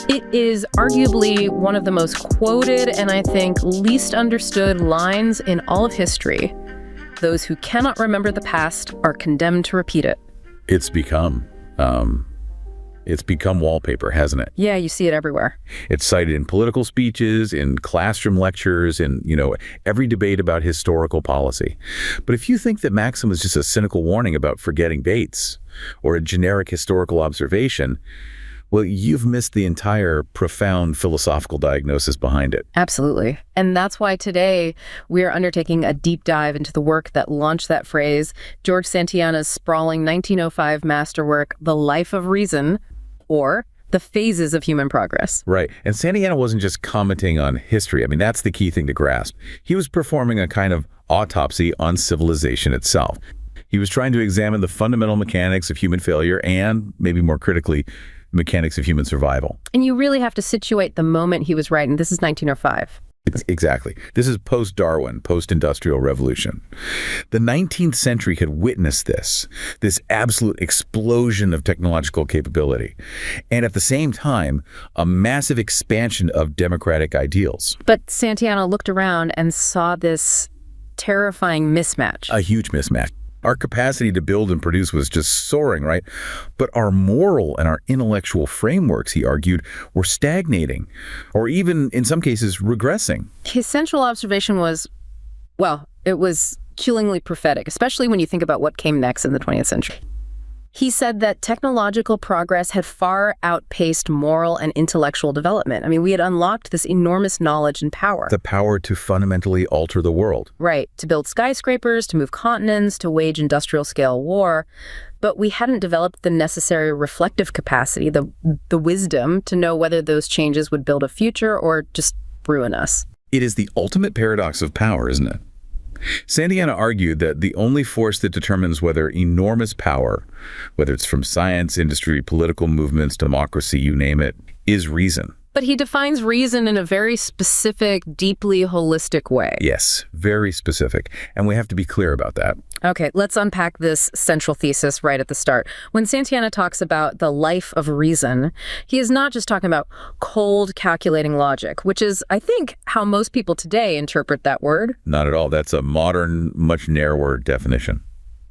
It is arguably one of the most quoted and I think least understood lines in all of history. Those who cannot remember the past are condemned to repeat it. It's become wallpaper, hasn't it? Yeah, you see it everywhere. It's cited in political speeches, in classroom lectures, in, every debate about historical policy. But if you think that maxim is just a cynical warning about forgetting dates or a generic historical observation, well, you've missed the entire profound philosophical diagnosis behind it. Absolutely. And that's why today we are undertaking a deep dive into the work that launched that phrase, George Santayana's sprawling 1905 masterwork, The Life of Reason, or The Phases of Human Progress. Right. And Santayana wasn't just commenting on history. I mean, that's the key thing to grasp. He was performing a kind of autopsy on civilization itself. He was trying to examine the fundamental mechanics of human failure and, maybe more critically, mechanics of human survival. And you really have to situate the moment he was writing. This is 1905. Exactly. This is post-Darwin, post-industrial revolution. The 19th century had witnessed this absolute explosion of technological capability, and at the same time, a massive expansion of democratic ideals. But Santayana looked around and saw this terrifying mismatch. A huge mismatch. Our capacity to build and produce was just soaring, right? But our moral and our intellectual frameworks, he argued, were stagnating, or even, in some cases, regressing. His central observation was, well, it was chillingly prophetic, especially when you think about what came next in the 20th century. He said that technological progress had far outpaced moral and intellectual development. I mean, we had unlocked this enormous knowledge and power. The power to fundamentally alter the world. Right, to build skyscrapers, to move continents, to wage industrial-scale war. But we hadn't developed the necessary reflective capacity, the wisdom to know whether those changes would build a future or just ruin us. It is the ultimate paradox of power, isn't it? Santayana argued that the only force that determines whether enormous power, whether it's from science, industry, political movements, democracy, you name it, is reason. But he defines reason in a very specific, deeply holistic way. Yes, very specific. And we have to be clear about that. Okay, let's unpack this central thesis right at the start. When Santayana talks about the life of reason, he is not just talking about cold, calculating logic, which is, I think, how most people today interpret that word. Not at all. That's a modern, much narrower definition.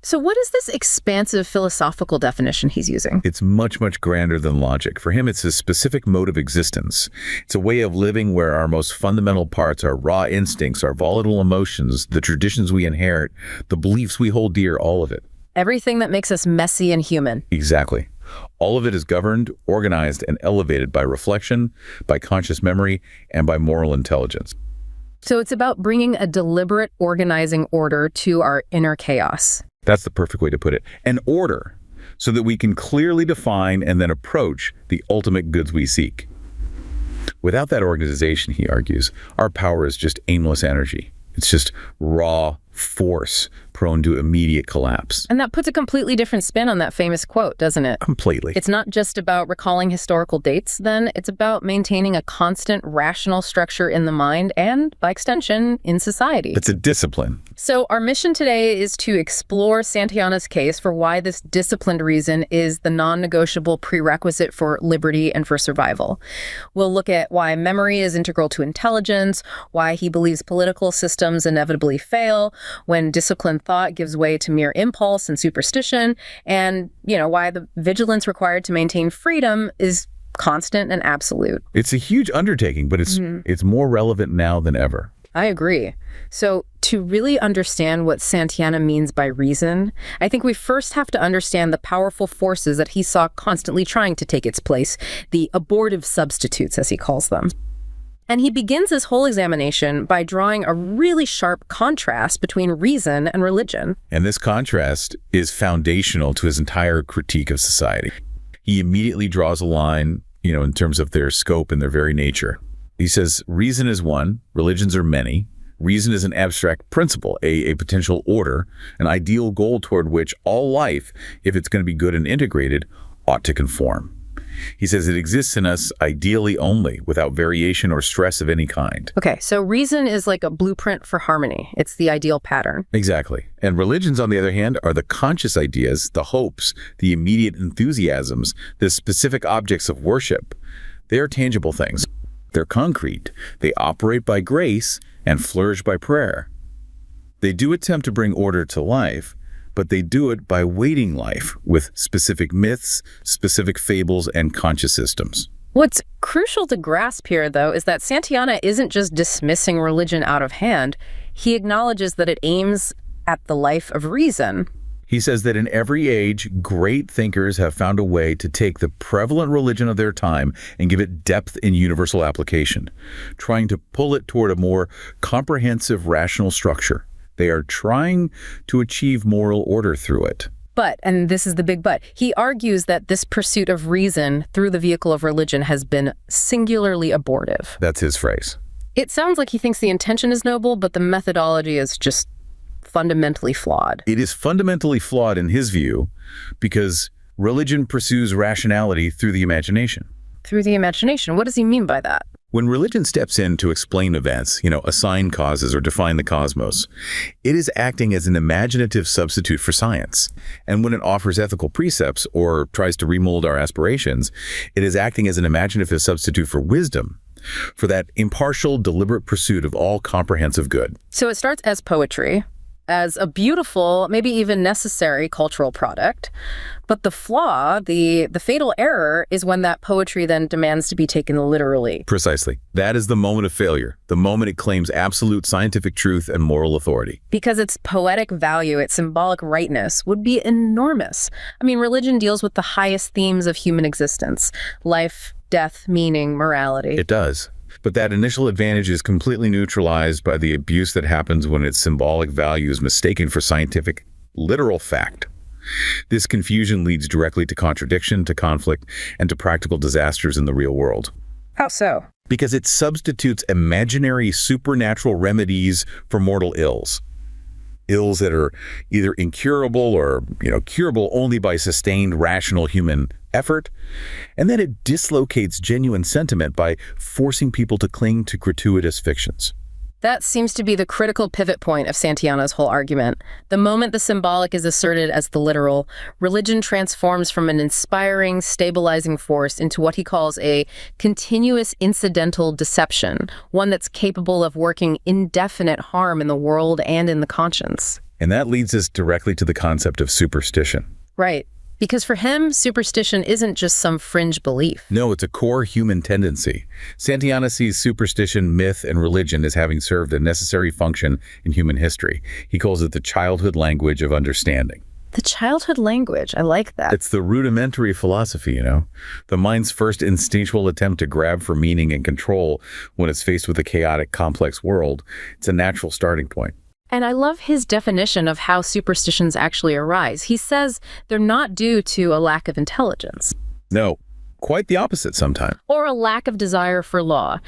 So what is this expansive philosophical definition he's using? It's much, much grander than logic. For him, it's a specific mode of existence. It's a way of living where our most fundamental parts, our raw instincts, our volatile emotions, the traditions we inherit, the beliefs we hold dear, all of it. Everything that makes us messy and human. Exactly. All of it is governed, organized, and elevated by reflection, by conscious memory, and by moral intelligence. So it's about bringing a deliberate, organizing order to our inner chaos. That's the perfect way to put it. An order, so that we can clearly define and then approach the ultimate goods we seek. Without that organization, he argues, our power is just aimless energy. It's just raw force prone to immediate collapse. And that puts a completely different spin on that famous quote, doesn't it? Completely. It's not just about recalling historical dates, then. It's about maintaining a constant rational structure in the mind and, by extension, in society. It's a discipline. So our mission today is to explore Santayana's case for why this disciplined reason is the non-negotiable prerequisite for liberty and for survival. We'll look at why memory is integral to intelligence, why he believes political systems inevitably fail, when disciplined thought gives way to mere impulse and superstition, and, why the vigilance required to maintain freedom is constant and absolute. It's a huge undertaking, but it's more relevant now than ever. I agree. So to really understand what Santayana means by reason, I think we first have to understand the powerful forces that he saw constantly trying to take its place, the abortive substitutes, as he calls them. And he begins his whole examination by drawing a really sharp contrast between reason and religion. And this contrast is foundational to his entire critique of society. He immediately draws a line, in terms of their scope and their very nature. He says, reason is one, religions are many. Reason is an abstract principle, a potential order, an ideal goal toward which all life, if it's going to be good and integrated, ought to conform. He says it exists in us ideally only, without variation or stress of any kind. Okay, so reason is like a blueprint for harmony. It's the ideal pattern. Exactly. And religions, on the other hand, are the conscious ideas, the hopes, the immediate enthusiasms, the specific objects of worship. They are tangible things. They're concrete. They operate by grace and flourish by prayer. They do attempt to bring order to life, but they do it by weighting life with specific myths, specific fables, and conscious systems. What's crucial to grasp here, though, is that Santayana isn't just dismissing religion out of hand. He acknowledges that it aims at the life of reason. He says that in every age, great thinkers have found a way to take the prevalent religion of their time and give it depth in universal application, trying to pull it toward a more comprehensive rational structure. They are trying to achieve moral order through it. But, and this is the big but, he argues that this pursuit of reason through the vehicle of religion has been singularly abortive. That's his phrase. It sounds like he thinks the intention is noble, but the methodology is just fundamentally flawed. It is fundamentally flawed in his view because religion pursues rationality through the imagination. Through the imagination? What does he mean by that? When religion steps in to explain events, assign causes or define the cosmos, it is acting as an imaginative substitute for science. And when it offers ethical precepts or tries to remold our aspirations, it is acting as an imaginative substitute for wisdom, for that impartial, deliberate pursuit of all comprehensive good. So it starts as poetry, as a beautiful, maybe even necessary cultural product. But the flaw, the fatal error, is when that poetry then demands to be taken literally. Precisely. That is the moment of failure, the moment it claims absolute scientific truth and moral authority. Because its poetic value, its symbolic rightness, would be enormous. I mean, religion deals with the highest themes of human existence: life, death, meaning, morality. It does. But that initial advantage is completely neutralized by the abuse that happens when its symbolic value is mistaken for scientific, literal fact. This confusion leads directly to contradiction, to conflict, and to practical disasters in the real world. How so? Because it substitutes imaginary supernatural remedies for mortal ills. Ills that are either incurable or, curable only by sustained rational human effort. And then it dislocates genuine sentiment by forcing people to cling to gratuitous fictions. That seems to be the critical pivot point of Santayana's whole argument. The moment the symbolic is asserted as the literal, religion transforms from an inspiring, stabilizing force into what he calls a continuous incidental deception, one that's capable of working indefinite harm in the world and in the conscience. And that leads us directly to the concept of superstition. Right. Because for him, superstition isn't just some fringe belief. No, it's a core human tendency. Santayana sees superstition, myth, and religion as having served a necessary function in human history. He calls it the childhood language of understanding. The childhood language, I like that. It's the rudimentary philosophy, the mind's first instinctual attempt to grab for meaning and control when it's faced with a chaotic, complex world. It's a natural starting point. And I love his definition of how superstitions actually arise. He says they're not due to a lack of intelligence. No, quite the opposite sometimes. Or a lack of desire for law.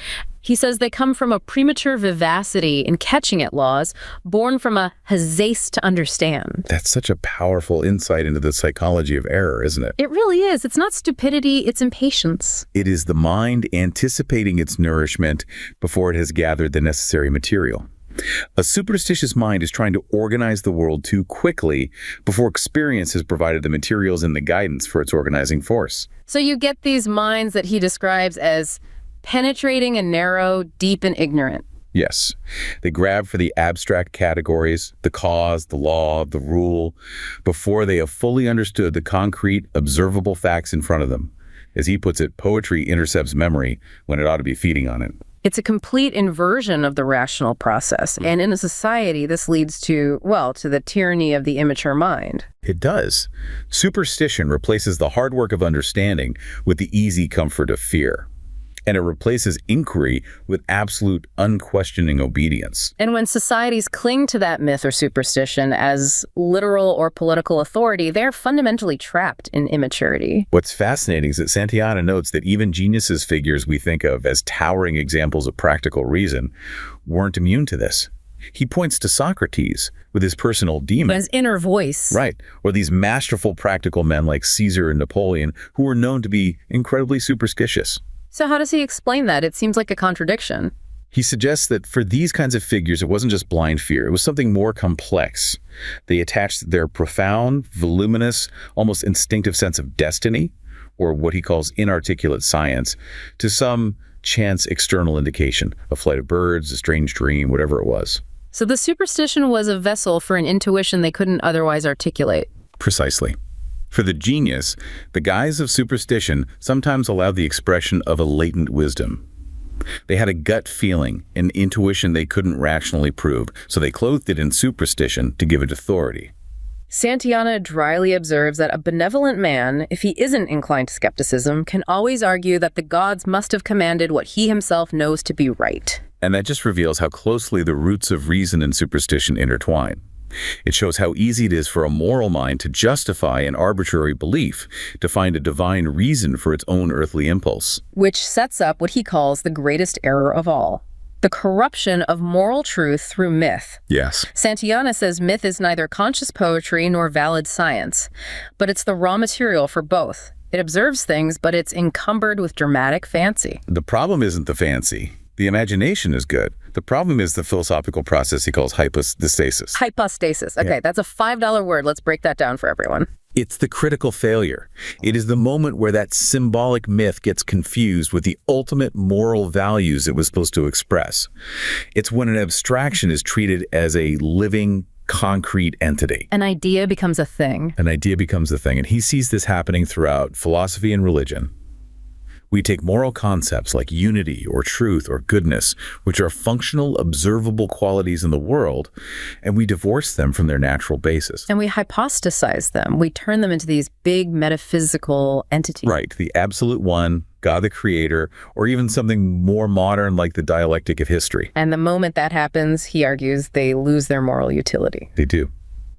He says they come from a premature vivacity in catching at laws, born from a haste to understand. That's such a powerful insight into the psychology of error, isn't it? It really is. It's not stupidity, it's impatience. It is the mind anticipating its nourishment before it has gathered the necessary material. A superstitious mind is trying to organize the world too quickly before experience has provided the materials and the guidance for its organizing force. So you get these minds that he describes as penetrating and narrow, deep and ignorant. Yes. They grab for the abstract categories, the cause, the law, the rule, before they have fully understood the concrete, observable facts in front of them. As he puts it, poetry intercepts memory when it ought to be feeding on it. It's a complete inversion of the rational process. And in a society, this leads to the tyranny of the immature mind. It does. Superstition replaces the hard work of understanding with the easy comfort of fear. And it replaces inquiry with absolute, unquestioning obedience. And when societies cling to that myth or superstition as literal or political authority, they're fundamentally trapped in immaturity. What's fascinating is that Santayana notes that even geniuses figures we think of as towering examples of practical reason weren't immune to this. He points to Socrates with his personal demon. His inner voice. Right. Or these masterful practical men like Caesar and Napoleon, who were known to be incredibly superstitious. So how does he explain that? It seems like a contradiction. He suggests that for these kinds of figures, it wasn't just blind fear. It was something more complex. They attached their profound, voluminous, almost instinctive sense of destiny, or what he calls inarticulate science, to some chance external indication, a flight of birds, a strange dream, whatever it was. So the superstition was a vessel for an intuition they couldn't otherwise articulate. Precisely. For the genius, the guise of superstition sometimes allowed the expression of a latent wisdom. They had a gut feeling, an intuition they couldn't rationally prove, so they clothed it in superstition to give it authority. Santayana dryly observes that a benevolent man, if he isn't inclined to skepticism, can always argue that the gods must have commanded what he himself knows to be right. And that just reveals how closely the roots of reason and superstition intertwine. It shows how easy it is for a moral mind to justify an arbitrary belief, to find a divine reason for its own earthly impulse. Which sets up what he calls the greatest error of all: the corruption of moral truth through myth. Yes. Santayana says myth is neither conscious poetry nor valid science, but it's the raw material for both. It observes things, but it's encumbered with dramatic fancy. The problem isn't the fancy. The imagination is good. The problem is the philosophical process he calls hypostasis. Hypostasis. Okay, That's a $5 word. Let's break that down for everyone. It's the critical failure. It is the moment where that symbolic myth gets confused with the ultimate moral values it was supposed to express. It's when an abstraction is treated as a living, concrete entity. An idea becomes a thing. An idea becomes a thing. And he sees this happening throughout philosophy and religion. We take moral concepts like unity or truth or goodness, which are functional, observable qualities in the world, and we divorce them from their natural basis. And we hypostasize them. We turn them into these big metaphysical entities. Right, the absolute one, God the creator, or even something more modern like the dialectic of history. And the moment that happens, he argues, they lose their moral utility. They do.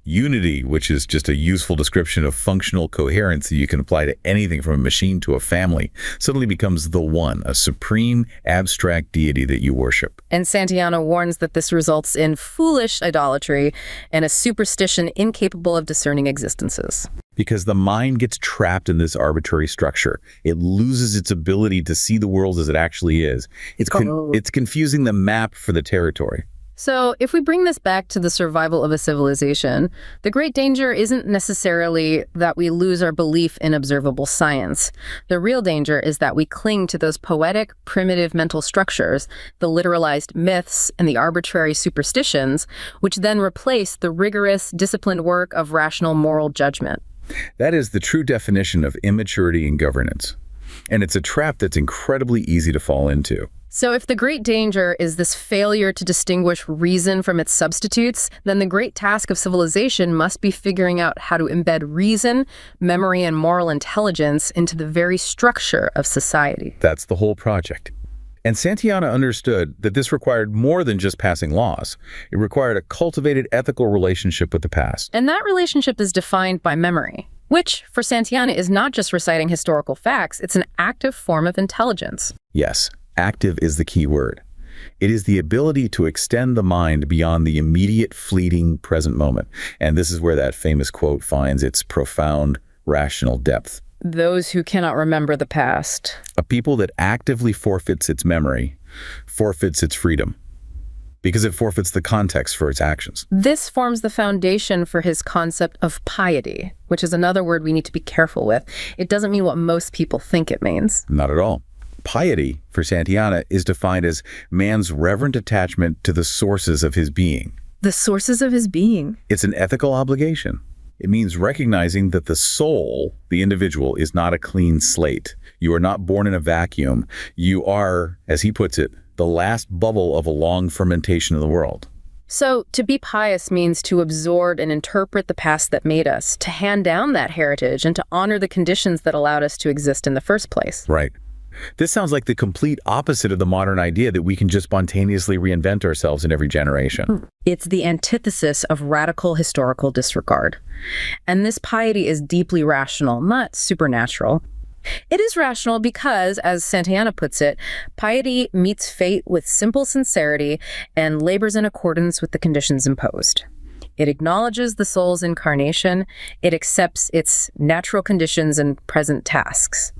Unity, which is just a useful description of functional coherence that you can apply to anything from a machine to a family, suddenly becomes the one, a supreme, abstract deity that you worship. And Santayana warns that this results in foolish idolatry and a superstition incapable of discerning existences. Because the mind gets trapped in this arbitrary structure. It loses its ability to see the world as it actually is. It's confusing the map for the territory. So if we bring this back to the survival of a civilization, the great danger isn't necessarily that we lose our belief in observable science. The real danger is that we cling to those poetic, primitive mental structures, the literalized myths and the arbitrary superstitions, which then replace the rigorous, disciplined work of rational moral judgment. That is the true definition of immaturity in governance. And it's a trap that's incredibly easy to fall into. So if the great danger is this failure to distinguish reason from its substitutes, then the great task of civilization must be figuring out how to embed reason, memory, and moral intelligence into the very structure of society. That's the whole project. And Santayana understood that this required more than just passing laws. It required a cultivated ethical relationship with the past. And that relationship is defined by memory, which, for Santayana, is not just reciting historical facts, it's an active form of intelligence. Yes. Active is the key word. It is the ability to extend the mind beyond the immediate, fleeting present moment. And this is where that famous quote finds its profound, rational depth. Those who cannot remember the past. A people that actively forfeits its memory, forfeits its freedom, because it forfeits the context for its actions. This forms the foundation for his concept of piety, which is another word we need to be careful with. It doesn't mean what most people think it means. Not at all. Piety, for Santayana, is defined as man's reverent attachment to the sources of his being. The sources of his being? It's an ethical obligation. It means recognizing that the soul, the individual, is not a clean slate. You are not born in a vacuum. You are, as he puts it, the last bubble of a long fermentation of the world. So to be pious means to absorb and interpret the past that made us, to hand down that heritage, and to honor the conditions that allowed us to exist in the first place. Right. This sounds like the complete opposite of the modern idea that we can just spontaneously reinvent ourselves in every generation. It's the antithesis of radical historical disregard. And this piety is deeply rational, not supernatural. It is rational because, as Santayana puts it, piety meets fate with simple sincerity and labors in accordance with the conditions imposed. It acknowledges the soul's incarnation. It accepts its natural conditions and present tasks.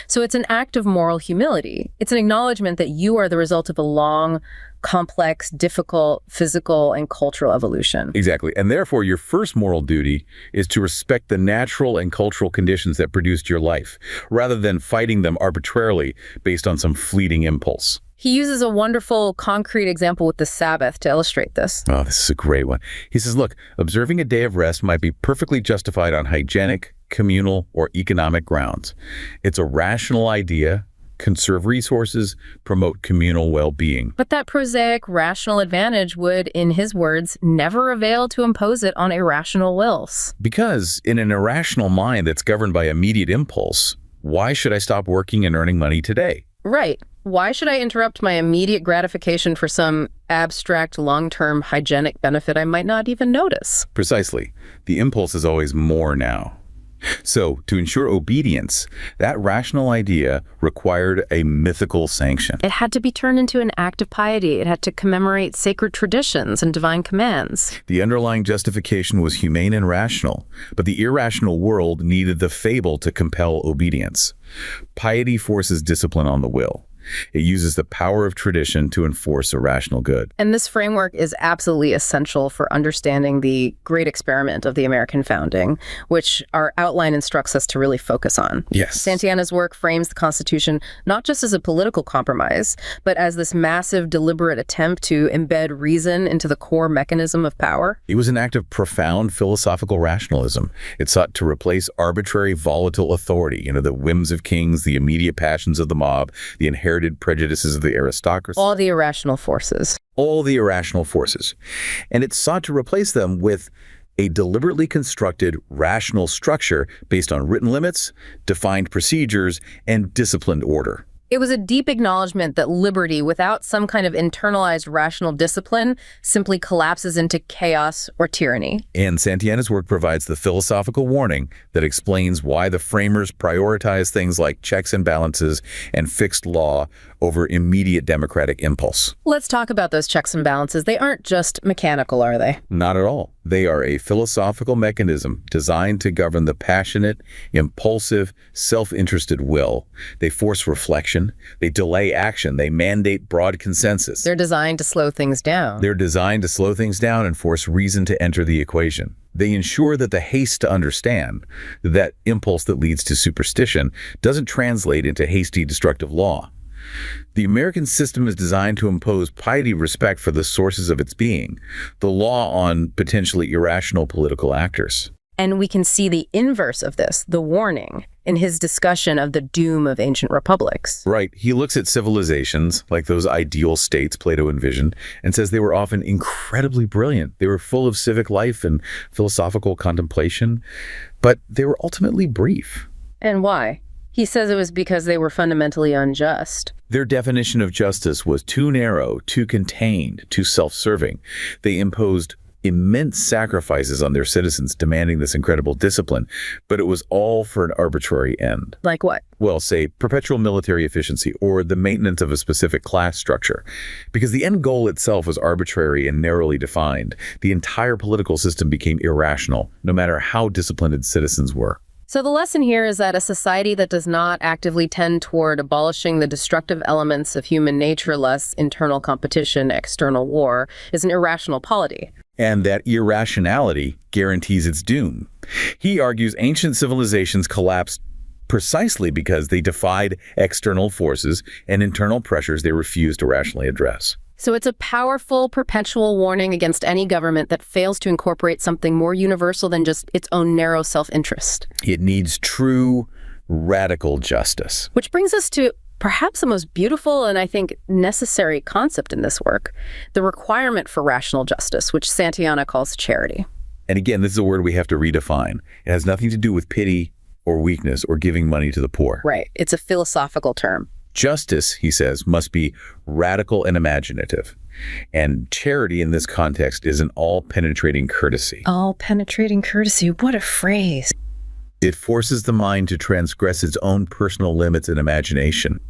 So it's an act of moral humility. It's an acknowledgement that you are the result of a long, complex, difficult physical and cultural evolution. Exactly. And therefore, your first moral duty is to respect the natural and cultural conditions that produced your life, rather than fighting them arbitrarily based on some fleeting impulse. He uses a wonderful, concrete example with the Sabbath to illustrate this. Oh, this is a great one. He says, look, observing a day of rest might be perfectly justified on hygienic, communal, or economic grounds. It's a rational idea. Conserve resources, promote communal well-being. But that prosaic, rational advantage would, in his words, never avail to impose it on irrational wills. Because in an irrational mind that's governed by immediate impulse, why should I stop working and earning money today? Right. Why should I interrupt my immediate gratification for some abstract, long-term hygienic benefit I might not even notice? Precisely. The impulse is always more now. So, to ensure obedience, that rational idea required a mythical sanction. It had to be turned into an act of piety. It had to commemorate sacred traditions and divine commands. The underlying justification was humane and rational, but the irrational world needed the fable to compel obedience. Piety forces discipline on the will. It uses the power of tradition to enforce a rational good. And this framework is absolutely essential for understanding the great experiment of the American founding, which our outline instructs us to really focus on. Yes. Santayana's work frames the Constitution not just as a political compromise, but as this massive, deliberate attempt to embed reason into the core mechanism of power. It was an act of profound philosophical rationalism. It sought to replace arbitrary, volatile authority, the whims of kings, the immediate passions of the mob, the inherited prejudices of the aristocracy. All the irrational forces. All the irrational forces. And it sought to replace them with a deliberately constructed rational structure based on written limits, defined procedures, and disciplined order. It was a deep acknowledgement that liberty, without some kind of internalized rational discipline, simply collapses into chaos or tyranny. And Santayana's work provides the philosophical warning that explains why the framers prioritize things like checks and balances and fixed law over immediate democratic impulse. Let's talk about those checks and balances. They aren't just mechanical, are they? Not at all. They are a philosophical mechanism designed to govern the passionate, impulsive, self-interested will. They force reflection. They delay action. They mandate broad consensus. They're designed to slow things down. They're designed to slow things down and force reason to enter the equation. They ensure that the haste to understand, that impulse that leads to superstition, doesn't translate into hasty, destructive law. The American system is designed to impose piety respect for the sources of its being, the law on potentially irrational political actors. And we can see the inverse of this, the warning, in his discussion of the doom of ancient republics. Right. He looks at civilizations, like those ideal states Plato envisioned, and says they were often incredibly brilliant. They were full of civic life and philosophical contemplation, but they were ultimately brief. And why? He says it was because they were fundamentally unjust. Their definition of justice was too narrow, too contained, too self-serving. They imposed immense sacrifices on their citizens, demanding this incredible discipline, but it was all for an arbitrary end. Like what? Well, say, perpetual military efficiency or the maintenance of a specific class structure. Because the end goal itself was arbitrary and narrowly defined, the entire political system became irrational, no matter how disciplined its citizens were. So the lesson here is that a society that does not actively tend toward abolishing the destructive elements of human nature, less internal competition, external war, is an irrational polity. And that irrationality guarantees its doom. He argues ancient civilizations collapsed precisely because they defied external forces and internal pressures they refused to rationally address. So it's a powerful, perpetual warning against any government that fails to incorporate something more universal than just its own narrow self-interest. It needs true, radical justice. Which brings us to perhaps the most beautiful and I think necessary concept in this work, the requirement for rational justice, which Santayana calls charity. And again, this is a word we have to redefine. It has nothing to do with pity or weakness or giving money to the poor. Right. It's a philosophical term. Justice, he says, must be radical and imaginative. And charity in this context is an all-penetrating courtesy. All-penetrating courtesy. What a phrase. It forces the mind to transgress its own personal limits and imagination.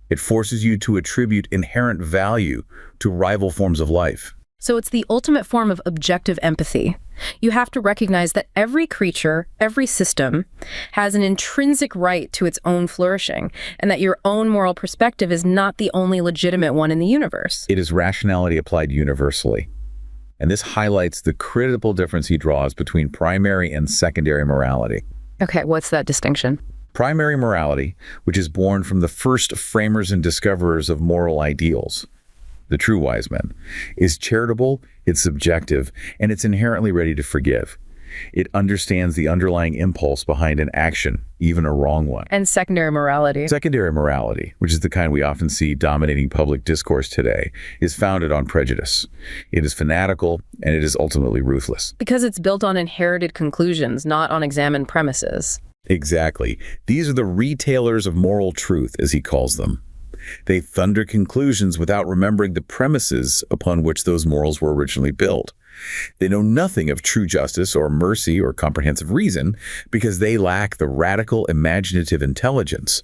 It forces you to attribute inherent value to rival forms of life. So it's the ultimate form of objective empathy. You have to recognize that every creature, every system, has an intrinsic right to its own flourishing, and that your own moral perspective is not the only legitimate one in the universe. It is rationality applied universally. And this highlights the critical difference he draws between primary and secondary morality. Okay, what's that distinction? Primary morality, which is born from the first framers and discoverers of moral ideals, the true wise men, is charitable, it's subjective, and it's inherently ready to forgive. It understands the underlying impulse behind an action, even a wrong one. And secondary morality. Secondary morality, which is the kind we often see dominating public discourse today, is founded on prejudice. It is fanatical, and it is ultimately ruthless. Because it's built on inherited conclusions, not on examined premises. Exactly. These are the retailers of moral truth, as he calls them. They thunder conclusions without remembering the premises upon which those morals were originally built. They know nothing of true justice or mercy or comprehensive reason because they lack the radical imaginative intelligence,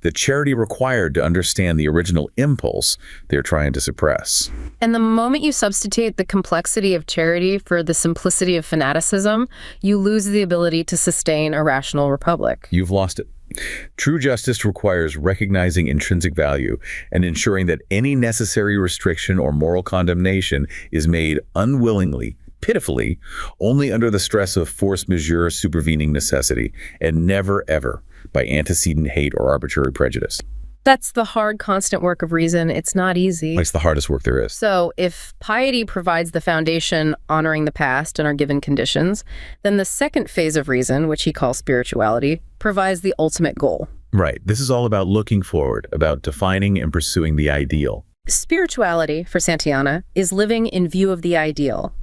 the charity required to understand the original impulse they're trying to suppress. And the moment you substitute the complexity of charity for the simplicity of fanaticism, you lose the ability to sustain a rational republic. You've lost it. True justice requires recognizing intrinsic value and ensuring that any necessary restriction or moral condemnation is made unwillingly, pitifully, only under the stress of force majeure supervening necessity, and never, ever by antecedent hate or arbitrary prejudice. That's the hard, constant work of reason. It's not easy. It's the hardest work there is. So if piety provides the foundation honoring the past and our given conditions, then the second phase of reason, which he calls spirituality, provides the ultimate goal. Right. This is all about looking forward, about defining and pursuing the ideal. Spirituality, for Santayana, is living in view of the ideal.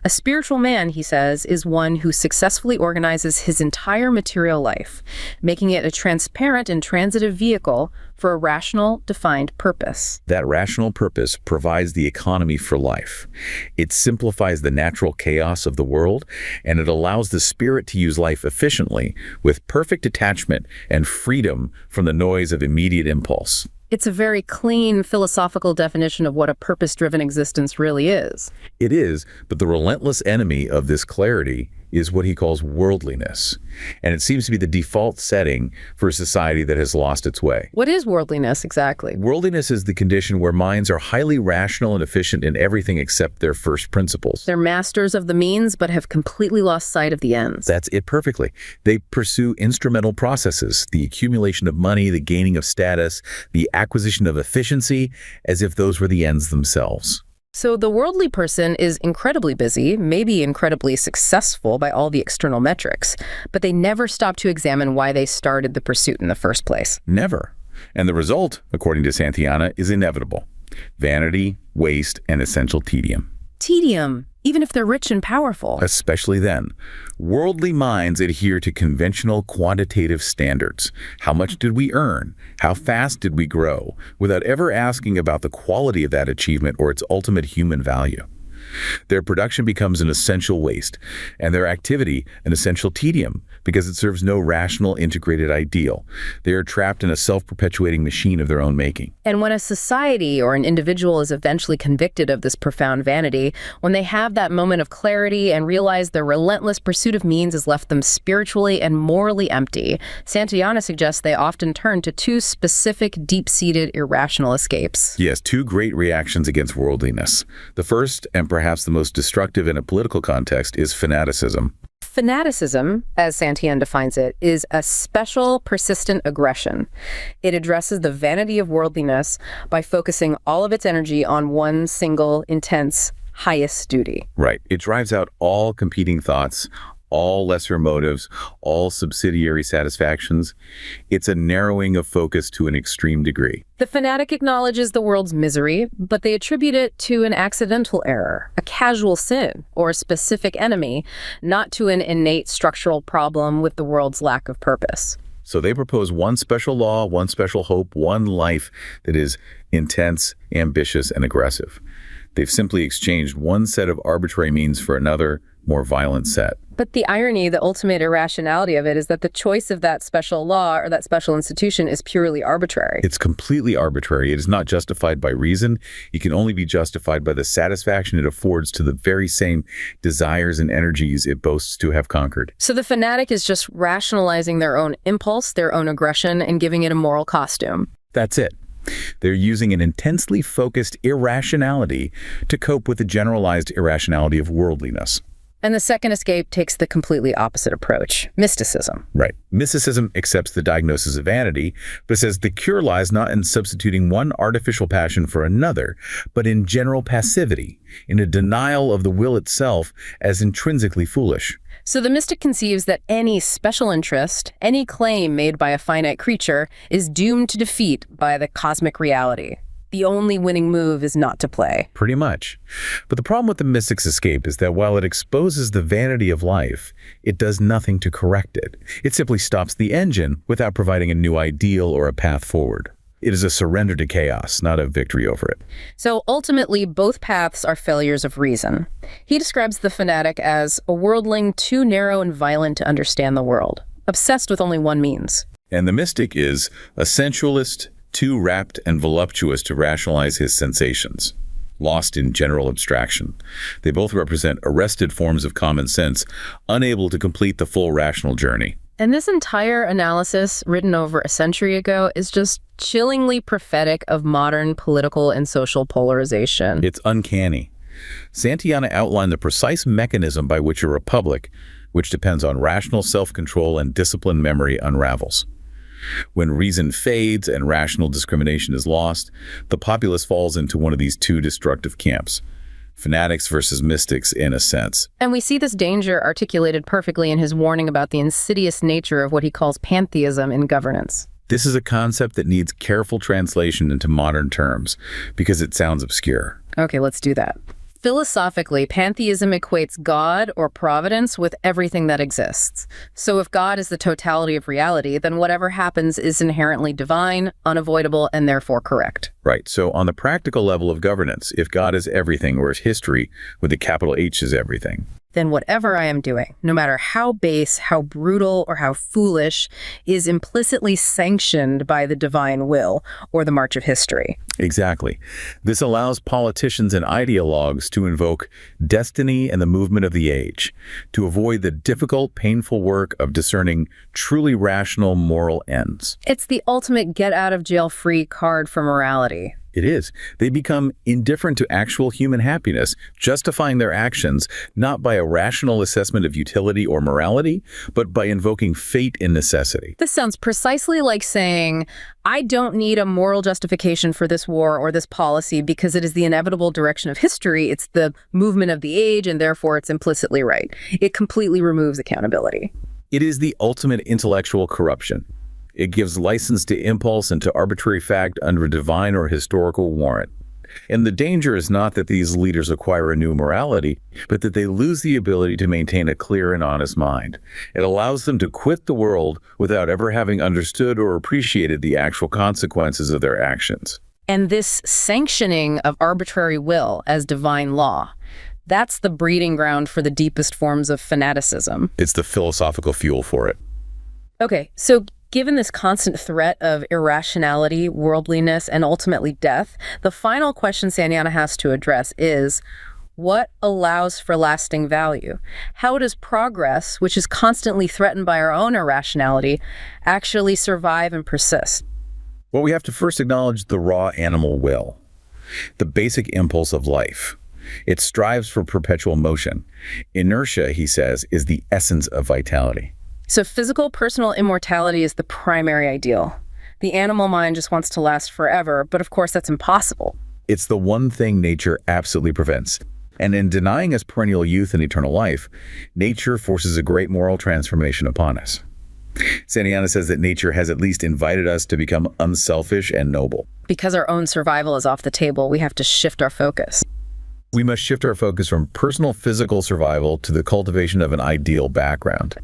A spiritual man, he says, is one who successfully organizes his entire material life, making it a transparent and transitive vehicle for a rational, defined purpose. That rational purpose provides the economy for life. It simplifies the natural chaos of the world, and it allows the spirit to use life efficiently, with perfect detachment and freedom from the noise of immediate impulse. It's a very clean philosophical definition of what a purpose-driven existence really is. It is, but the relentless enemy of this clarity is what he calls worldliness. And it seems to be the default setting for a society that has lost its way. What is worldliness exactly? Worldliness is the condition where minds are highly rational and efficient in everything except their first principles. They're masters of the means, but have completely lost sight of the ends. That's it perfectly. They pursue instrumental processes, the accumulation of money, the gaining of status, the acquisition of efficiency, as if those were the ends themselves. So the worldly person is incredibly busy, maybe incredibly successful by all the external metrics, but they never stop to examine why they started the pursuit in the first place. Never. And the result, according to Santayana, is inevitable. Vanity, waste, and essential tedium. Tedium, even if they're rich and powerful. Especially then. Worldly minds adhere to conventional quantitative standards. How much did we earn? How fast did we grow? Without ever asking about the quality of that achievement or its ultimate human value. Their production becomes an essential waste, and their activity an essential tedium, because it serves no rational, integrated ideal. They are trapped in a self-perpetuating machine of their own making. And when a society or an individual is eventually convicted of this profound vanity, when they have that moment of clarity and realize their relentless pursuit of means has left them spiritually and morally empty, Santayana suggests they often turn to two specific, deep-seated, irrational escapes. Yes, two great reactions against worldliness. The first, and perhaps the most destructive in a political context, is fanaticism. Fanaticism, as Santayana defines it, is a special, persistent aggression. It addresses the vanity of worldliness by focusing all of its energy on one single, intense, highest duty. Right. It drives out all competing thoughts, all lesser motives, all subsidiary satisfactions. It's a narrowing of focus to an extreme degree. The fanatic acknowledges the world's misery, but they attribute it to an accidental error, a casual sin, or a specific enemy, not to an innate structural problem with the world's lack of purpose. So they propose one special law, one special hope, one life that is intense, ambitious, and aggressive. They've simply exchanged one set of arbitrary means for another, more violent set. But the irony, the ultimate irrationality of it is that the choice of that special law or that special institution is purely arbitrary. It's completely arbitrary. It is not justified by reason. It can only be justified by the satisfaction it affords to the very same desires and energies it boasts to have conquered. So the fanatic is just rationalizing their own impulse, their own aggression, and giving it a moral costume. That's it. They're using an intensely focused irrationality to cope with the generalized irrationality of worldliness. And the second escape takes the completely opposite approach, mysticism. Right. Mysticism accepts the diagnosis of vanity, but says the cure lies not in substituting one artificial passion for another, but in general passivity, in a denial of the will itself as intrinsically foolish. So the mystic conceives that any special interest, any claim made by a finite creature, is doomed to defeat by the cosmic reality. The only winning move is not to play. Pretty much. But the problem with the mystic's escape is that while it exposes the vanity of life, it does nothing to correct it. It simply stops the engine without providing a new ideal or a path forward. It is a surrender to chaos, not a victory over it. So ultimately, both paths are failures of reason. He describes the fanatic as a worldling too narrow and violent to understand the world, obsessed with only one means. And the mystic is a sensualist, too rapt and voluptuous to rationalize his sensations, lost in general abstraction. They both represent arrested forms of common sense, unable to complete the full rational journey. And this entire analysis, written over a century ago, is just chillingly prophetic of modern political and social polarization. It's uncanny. Santayana outlined the precise mechanism by which a republic, which depends on rational self-control and disciplined memory, unravels. When reason fades and rational discrimination is lost, the populace falls into one of these two destructive camps. Fanatics versus mystics, in a sense. And we see this danger articulated perfectly in his warning about the insidious nature of what he calls pantheism in governance. This is a concept that needs careful translation into modern terms because it sounds obscure. Okay, let's do that. Philosophically, pantheism equates God or providence with everything that exists. So if God is the totality of reality, then whatever happens is inherently divine, unavoidable, and therefore correct. Right. So on the practical level of governance, if God is everything, or if history with a capital H is everything, then whatever I am doing, no matter how base, how brutal, or how foolish, is implicitly sanctioned by the divine will or the march of history. Exactly. This allows politicians and ideologues to invoke destiny and the movement of the age, to avoid the difficult, painful work of discerning truly rational moral ends. It's the ultimate get-out-of-jail-free card for morality. It is. They become indifferent to actual human happiness, justifying their actions not by a rational assessment of utility or morality, but by invoking fate in necessity. This sounds precisely like saying, I don't need a moral justification for this war or this policy because it is the inevitable direction of history. It's the movement of the age, and therefore it's implicitly right. It completely removes accountability. It is the ultimate intellectual corruption. It gives license to impulse and to arbitrary fact under a divine or historical warrant. And the danger is not that these leaders acquire a new morality, but that they lose the ability to maintain a clear and honest mind. It allows them to quit the world without ever having understood or appreciated the actual consequences of their actions. And this sanctioning of arbitrary will as divine law, that's the breeding ground for the deepest forms of fanaticism. It's the philosophical fuel for it. Okay, so given this constant threat of irrationality, worldliness, and ultimately death, the final question Santayana has to address is, what allows for lasting value? How does progress, which is constantly threatened by our own irrationality, actually survive and persist? Well, we have to first acknowledge the raw animal will, the basic impulse of life. It strives for perpetual motion. Inertia, he says, is the essence of vitality. So physical, personal immortality is the primary ideal. The animal mind just wants to last forever, but of course that's impossible. It's the one thing nature absolutely prevents. And in denying us perennial youth and eternal life, nature forces a great moral transformation upon us. Santayana says that nature has at least invited us to become unselfish and noble. Because our own survival is off the table, we have to shift our focus. We must shift our focus from personal physical survival to the cultivation of an ideal background.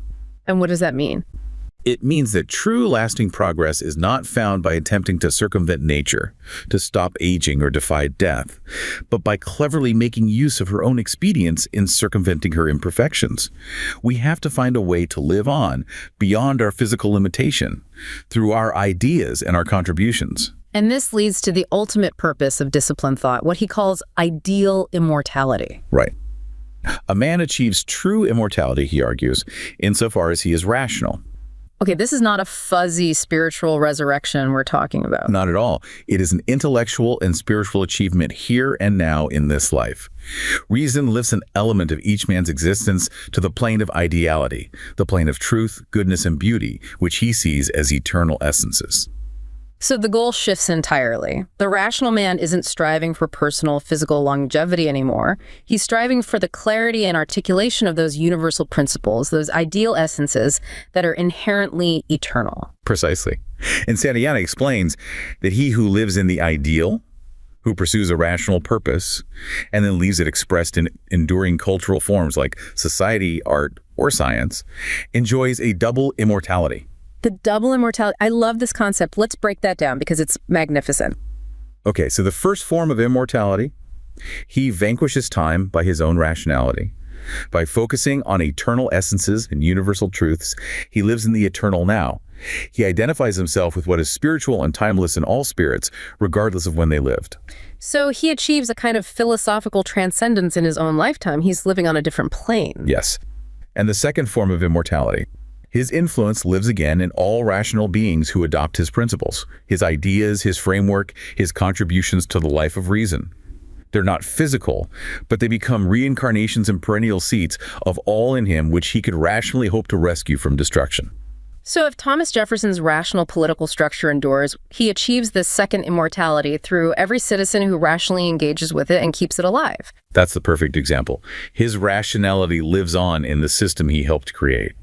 And what does that mean? It means that true lasting progress is not found by attempting to circumvent nature, to stop aging or defy death, but by cleverly making use of her own expedience in circumventing her imperfections. We have to find a way to live on beyond our physical limitation, through our ideas and our contributions. And this leads to the ultimate purpose of disciplined thought, what he calls ideal immortality. Right. A man achieves true immortality, he argues, insofar as he is rational. Okay, this is not a fuzzy spiritual resurrection we're talking about. Not at all. It is an intellectual and spiritual achievement here and now in this life. Reason lifts an element of each man's existence to the plane of ideality, the plane of truth, goodness, and beauty, which he sees as eternal essences. So the goal shifts entirely. The rational man isn't striving for personal physical longevity anymore. He's striving for the clarity and articulation of those universal principles, those ideal essences that are inherently eternal. Precisely. And Santayana explains that he who lives in the ideal, who pursues a rational purpose, and then leaves it expressed in enduring cultural forms like society, art, or science, enjoys a double immortality. The double immortality. I love this concept. Let's break that down because it's magnificent. Okay, so the first form of immortality, he vanquishes time by his own rationality. By focusing on eternal essences and universal truths, he lives in the eternal now. He identifies himself with what is spiritual and timeless in all spirits, regardless of when they lived. So he achieves a kind of philosophical transcendence in his own lifetime. He's living on a different plane. Yes. And the second form of immortality, his influence lives again in all rational beings who adopt his principles, his ideas, his framework, his contributions to the life of reason. They're not physical, but they become reincarnations and perennial seats of all in him which he could rationally hope to rescue from destruction. So if Thomas Jefferson's rational political structure endures, he achieves this second immortality through every citizen who rationally engages with it and keeps it alive. That's the perfect example. His rationality lives on in the system he helped create.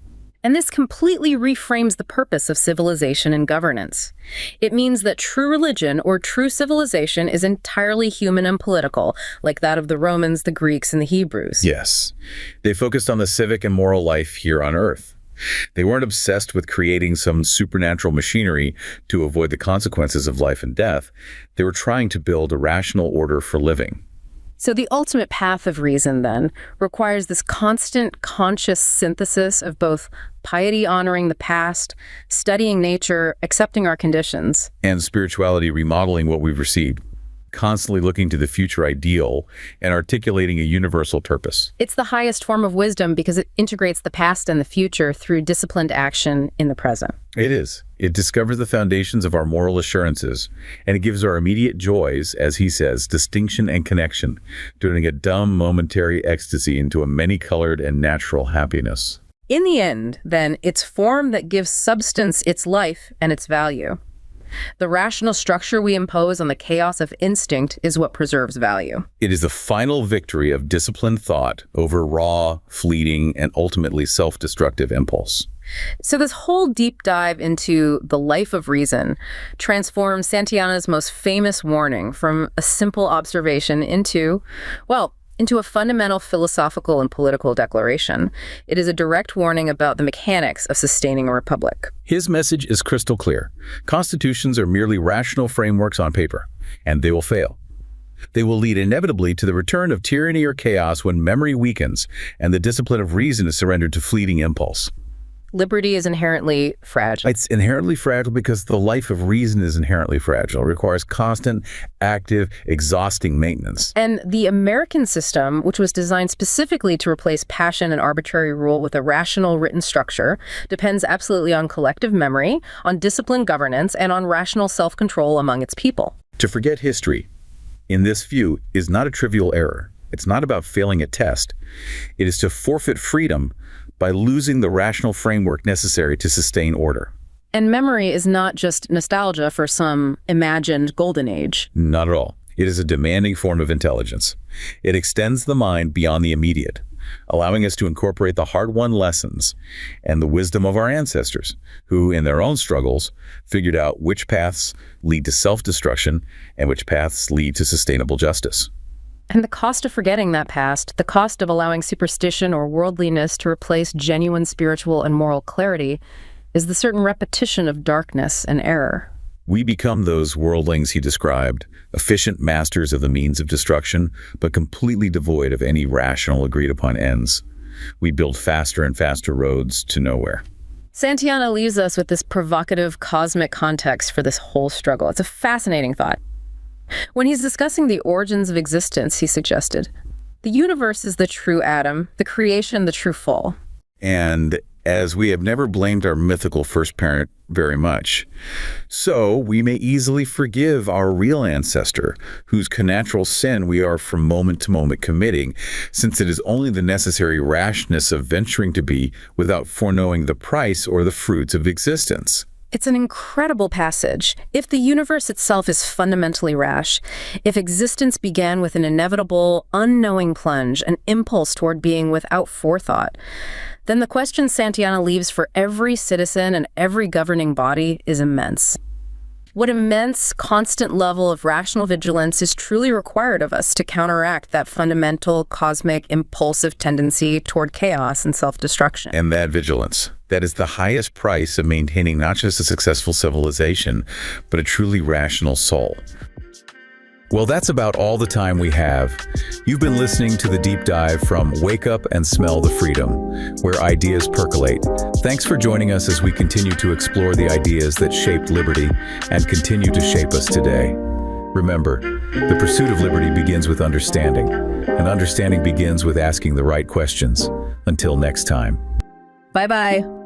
And this completely reframes the purpose of civilization and governance. It means that true religion or true civilization is entirely human and political, like that of the Romans, the Greeks, and the Hebrews. Yes. They focused on the civic and moral life here on Earth. They weren't obsessed with creating some supernatural machinery to avoid the consequences of life and death. They were trying to build a rational order for living. So the ultimate path of reason, then, requires this constant conscious synthesis of both piety honoring the past, studying nature, accepting our conditions, and spirituality remodeling what we've received, constantly looking to the future ideal and articulating a universal purpose. It's the highest form of wisdom because it integrates the past and the future through disciplined action in the present. It is. It discovers the foundations of our moral assurances, and it gives our immediate joys, as he says, distinction and connection, turning a dumb momentary ecstasy into a many-colored and natural happiness. In the end, then, it's form that gives substance its life and its value. The rational structure we impose on the chaos of instinct is what preserves value. It is the final victory of disciplined thought over raw, fleeting, and ultimately self-destructive impulse. So this whole deep dive into the life of reason transforms Santayana's most famous warning from a simple observation into a fundamental philosophical and political declaration. It is a direct warning about the mechanics of sustaining a republic. His message is crystal clear. Constitutions are merely rational frameworks on paper, and they will fail. They will lead inevitably to the return of tyranny or chaos when memory weakens and the discipline of reason is surrendered to fleeting impulse. Liberty is inherently fragile. It's inherently fragile because the life of reason is inherently fragile. It requires constant, active, exhausting maintenance. And the American system, which was designed specifically to replace passion and arbitrary rule with a rational written structure, depends absolutely on collective memory, on disciplined governance, and on rational self-control among its people. To forget history, in this view, is not a trivial error. It's not about failing a test. It is to forfeit freedom by losing the rational framework necessary to sustain order. And memory is not just nostalgia for some imagined golden age. Not at all. It is a demanding form of intelligence. It extends the mind beyond the immediate, allowing us to incorporate the hard-won lessons and the wisdom of our ancestors, who, in their own struggles, figured out which paths lead to self-destruction and which paths lead to sustainable justice. And the cost of forgetting that past, the cost of allowing superstition or worldliness to replace genuine spiritual and moral clarity, is the certain repetition of darkness and error. We become those worldlings he described, efficient masters of the means of destruction, but completely devoid of any rational, agreed-upon ends. We build faster and faster roads to nowhere. Santayana leaves us with this provocative cosmic context for this whole struggle. It's a fascinating thought. When he's discussing the origins of existence, he suggested, the universe is the true atom, the creation the true fall. And as we have never blamed our mythical first parent very much, so we may easily forgive our real ancestor, whose connatural sin we are from moment to moment committing, since it is only the necessary rashness of venturing to be without foreknowing the price or the fruits of existence. It's an incredible passage. If the universe itself is fundamentally rash, if existence began with an inevitable, unknowing plunge, an impulse toward being without forethought, then the question Santayana leaves for every citizen and every governing body is immense. What immense, constant level of rational vigilance is truly required of us to counteract that fundamental, cosmic, impulsive tendency toward chaos and self-destruction? And that vigilance, that is the highest price of maintaining not just a successful civilization, but a truly rational soul. Well, that's about all the time we have. You've been listening to the deep dive from Wake Up and Smell the Freedom, where ideas percolate. Thanks for joining us as we continue to explore the ideas that shaped liberty and continue to shape us today. Remember, the pursuit of liberty begins with understanding, and understanding begins with asking the right questions. Until next time. Bye-bye.